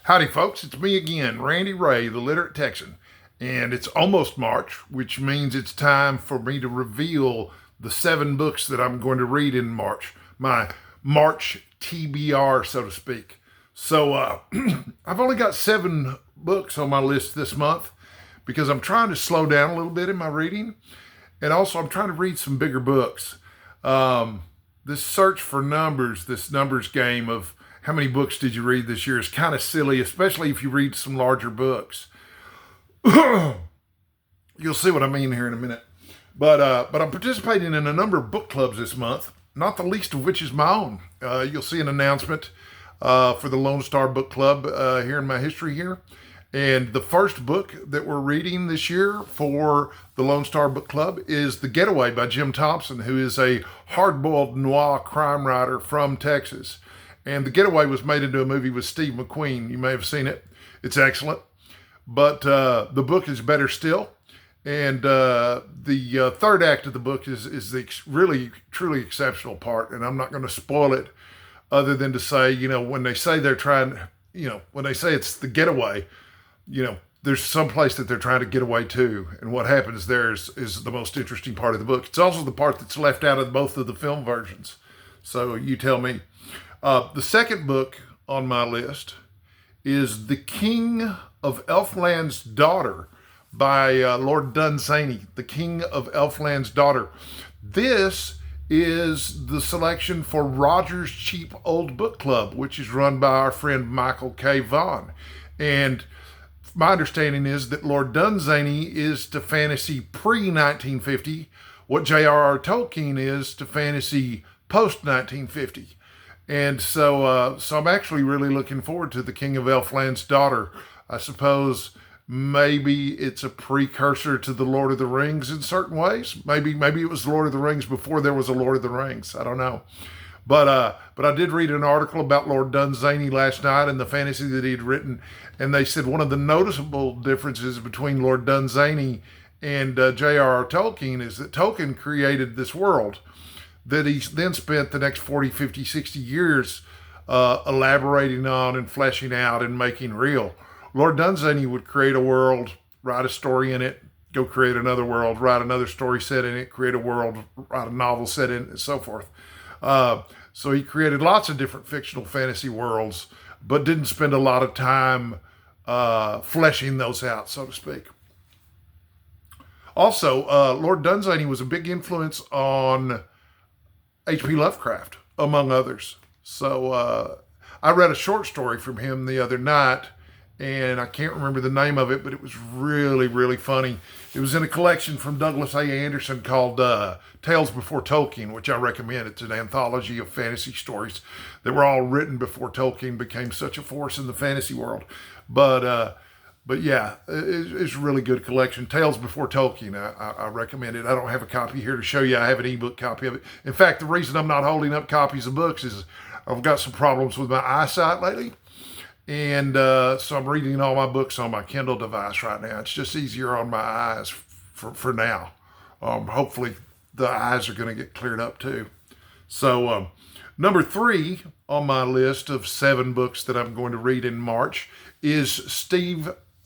Howdy, folks. It's me again, Randy Ray, the Literate Texan. And it's almost March, which means it's time for me to reveal the 7 books that I'm going to read in March. My March TBR, so to speak. So I've only got 7 books on my list this month because I'm trying to slow down a little bit in my reading. And also I'm trying to read some bigger books. This search for numbers, this numbers game of how many books did you read this year is kind of silly, especially if you read some larger books. You'll see what I mean here in a minute. But I'm participating in a number of book clubs this month, not the least of which is my own. You'll see an announcement for the Lone Star Book Club here in my history here. And the first book that we're reading this year for the Lone Star Book Club is The Getaway by Jim Thompson, who is a hard-boiled noir crime writer from Texas. And The Getaway was made into a movie with Steve McQueen. You may have seen it. It's excellent. But the book is better still. And the third act of the book is the really, truly exceptional part. And I'm not going to spoil it other than to say, when they say they're trying, when they say it's the getaway, there's some place that they're trying to get away to. And what happens there is the most interesting part of the book. It's also the part that's left out of both of the film versions. So you tell me. The second book on my list is The King of Elfland's Daughter by Lord Dunsany, The King of Elfland's Daughter. This is the selection for Roger's Cheap Old Book Club, which is run by our friend Michael K. Vaughan. And my understanding is that Lord Dunsany is to fantasy pre-1950 what J.R.R. Tolkien is to fantasy post-1950. And so I'm actually really looking forward to The King of Elfland's Daughter. I suppose maybe it's a precursor to The Lord of the Rings in certain ways. Maybe it was Lord of the Rings before there was a Lord of the Rings. I don't know. But I did read an article about Lord Dunsany last night and the fantasy that he'd written. And they said one of the noticeable differences between Lord Dunsany and J.R.R. Tolkien is that Tolkien created this world that he then spent the next 40, 50, 60 years elaborating on and fleshing out and making real. Lord Dunsany would create a world, write a story in it, go create another world, write another story set in it, create a world, write a novel set in it, and so forth. So he created lots of different fictional fantasy worlds, but didn't spend a lot of time fleshing those out, so to speak. Also, Lord Dunsany was a big influence on H.P. Lovecraft, among others. So I read a short story from him the other night, and I can't remember the name of it, but it was really, really funny. It was in a collection from Douglas A. Anderson called Tales Before Tolkien, which I recommend. It's an anthology of fantasy stories that were all written before Tolkien became such a force in the fantasy world. But yeah, it's a really good collection. Tales Before Tolkien, I recommend it. I don't have a copy here to show you. I have an ebook copy of it. In fact, the reason I'm not holding up copies of books is I've got some problems with my eyesight lately. And so I'm reading all my books on my Kindle device right now. It's just easier on my eyes for now. Hopefully the eyes are going to get cleared up too. So number 3 on my list of 7 books that I'm going to read in March is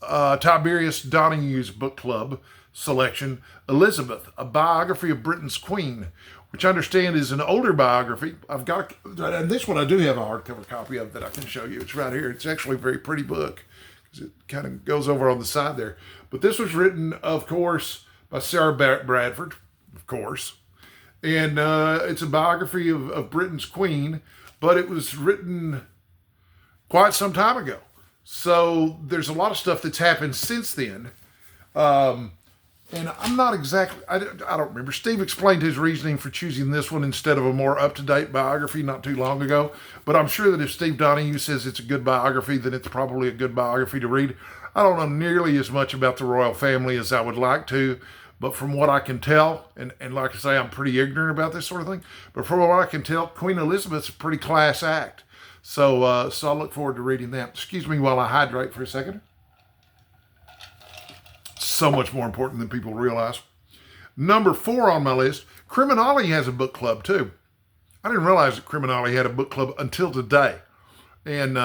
Tiberius Donahue's book club selection, Elizabeth, a biography of Britain's queen, which I understand is an older biography. And this one I do have a hardcover copy of that I can show you. It's right here. It's actually a very pretty book because it kind of goes over on the side there. But this was written, of course, by Sarah Bradford, of course. And it's a biography of Britain's queen, but it was written quite some time ago. So there's a lot of stuff that's happened since then. And I'm not exactly, I don't remember. Steve explained his reasoning for choosing this one instead of a more up-to-date biography not too long ago. But I'm sure that if Steve Donahue says it's a good biography, then it's probably a good biography to read. I don't know nearly as much about the royal family as I would like to, but from what I can tell, and like I say, I'm pretty ignorant about this sort of thing, but from what I can tell, Queen Elizabeth's a pretty class act. So I look forward to reading that. Excuse me while I hydrate for a second. So much more important than people realize. Number 4 on my list, Criminolly has a book club too. I didn't realize that Criminolly had a book club until today. And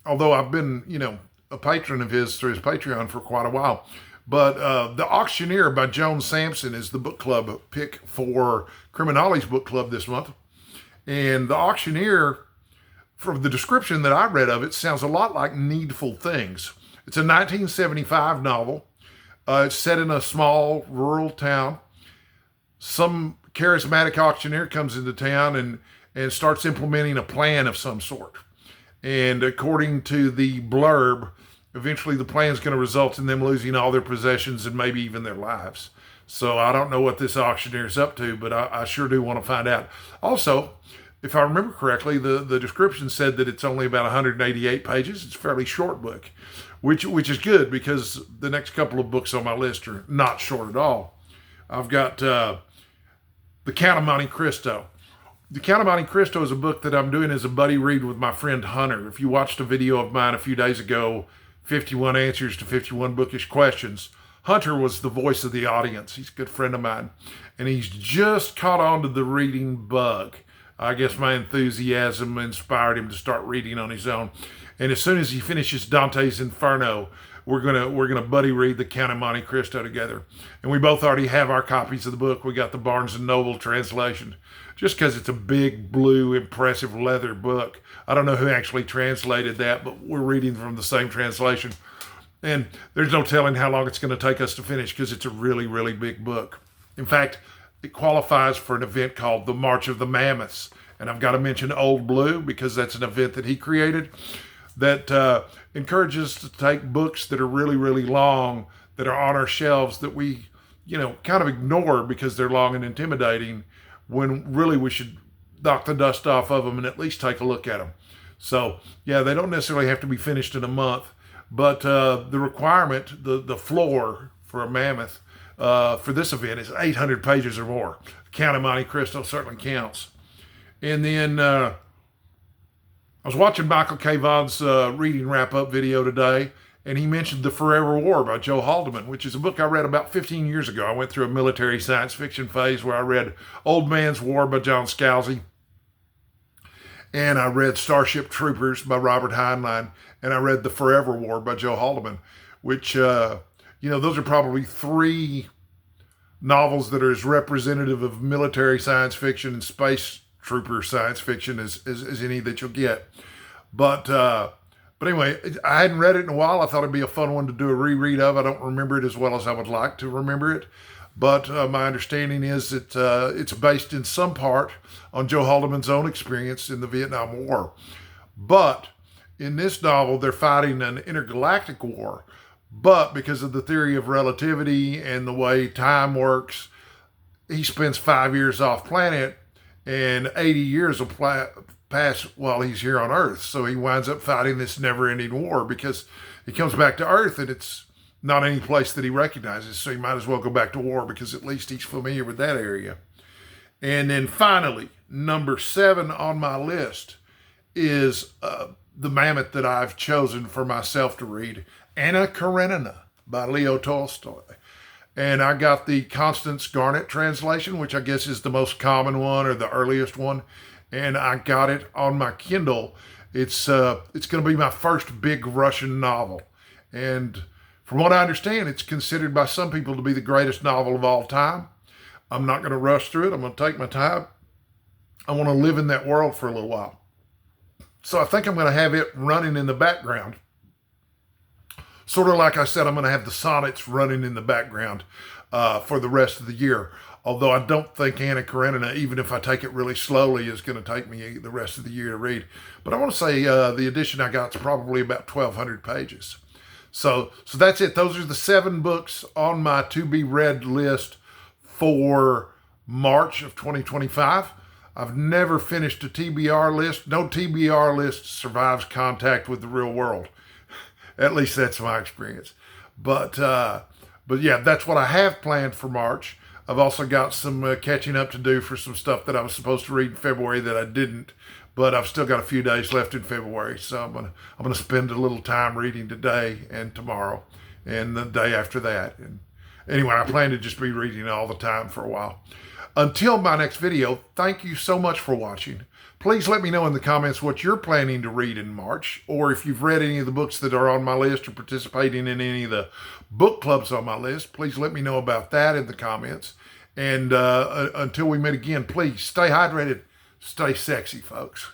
although I've been, a patron of his through his Patreon for quite a while. But The Auctioneer by Joan Samson is the book club pick for Criminolly's book club this month. And The Auctioneer, from the description that I read of it, sounds a lot like Needful Things. It's a 1975 novel. It's set in a small rural town. Some charismatic auctioneer comes into town and starts implementing a plan of some sort. And according to the blurb, eventually the plan is going to result in them losing all their possessions and maybe even their lives. So I don't know what this auctioneer is up to, but I sure do want to find out. Also, if I remember correctly, the description said that it's only about 188 pages. It's a fairly short book, which is good because the next couple of books on my list are not short at all. I've got The Count of Monte Cristo. The Count of Monte Cristo is a book that I'm doing as a buddy read with my friend Hunter. If you watched a video of mine a few days ago, 51 Answers to 51 Bookish Questions, Hunter was the voice of the audience. He's a good friend of mine, and he's just caught on to the reading bug. I guess my enthusiasm inspired him to start reading on his own. And as soon as he finishes Dante's Inferno, we're gonna buddy read The Count of Monte Cristo together. And we both already have our copies of the book. We got the Barnes and Noble translation, just because it's a big, blue, impressive leather book. I don't know who actually translated that, but we're reading from the same translation. And there's no telling how long it's going to take us to finish because it's a really, really big book. In fact, it qualifies for an event called the March of the Mammoths. And I've got to mention Old Blue because that's an event that he created that encourages us to take books that are really, really long, that are on our shelves that we, kind of ignore because they're long and intimidating, when really we should knock the dust off of them and at least take a look at them. So, yeah, they don't necessarily have to be finished in a month, but the requirement, the floor for a mammoth for this event is 800 pages or more. Count of Monte Cristo certainly counts. And then I was watching Michael K. Vaughn's reading wrap-up video today, and he mentioned The Forever War by Joe Haldeman, which is a book I read about 15 years ago. I went through a military science fiction phase where I read Old Man's War by John Scalzi, and I read Starship Troopers by Robert Heinlein, and I read The Forever War by Joe Haldeman, which, those are probably three novels that are as representative of military science fiction and space trooper science fiction as any that you'll get. But anyway, I hadn't read it in a while. I thought it'd be a fun one to do a reread of. I don't remember it as well as I would like to remember it. But my understanding is that it's based in some part on Joe Haldeman's own experience in the Vietnam War. But in this novel, they're fighting an intergalactic war. But because of the theory of relativity and the way time works, he spends 5 years off planet and 80 years will pass while he's here on Earth. So he winds up fighting this never-ending war because he comes back to Earth and it's not any place that he recognizes. So he might as well go back to war because at least he's familiar with that area. And then finally, number 7 on my list is the mammoth that I've chosen for myself to read, Anna Karenina by Leo Tolstoy. And I got the Constance Garnett translation, which I guess is the most common one or the earliest one. And I got it on my Kindle. It's going to be my first big Russian novel. And from what I understand, it's considered by some people to be the greatest novel of all time. I'm not going to rush through it. I'm going to take my time. I want to live in that world for a little while. So I think I'm going to have it running in the background. Sort of like I said, I'm going to have the sonnets running in the background for the rest of the year. Although I don't think Anna Karenina, even if I take it really slowly, is going to take me the rest of the year to read. But I want to say the edition I got is probably about 1,200 pages. So that's it. Those are the 7 books on my to-be-read list for March of 2025. I've never finished a TBR list. No TBR list survives contact with the real world. At least that's my experience. But yeah, that's what I have planned for March. I've also got some catching up to do for some stuff that I was supposed to read in February that I didn't. But I've still got a few days left in February, so I'm gonna spend a little time reading today and tomorrow and the day after that. And anyway, I plan to just be reading all the time for a while. Until my next video, thank you so much for watching. Please let me know in the comments what you're planning to read in March, or if you've read any of the books that are on my list or participating in any of the book clubs on my list. Please let me know about that in the comments. And until we meet again, please stay hydrated, stay sexy, folks.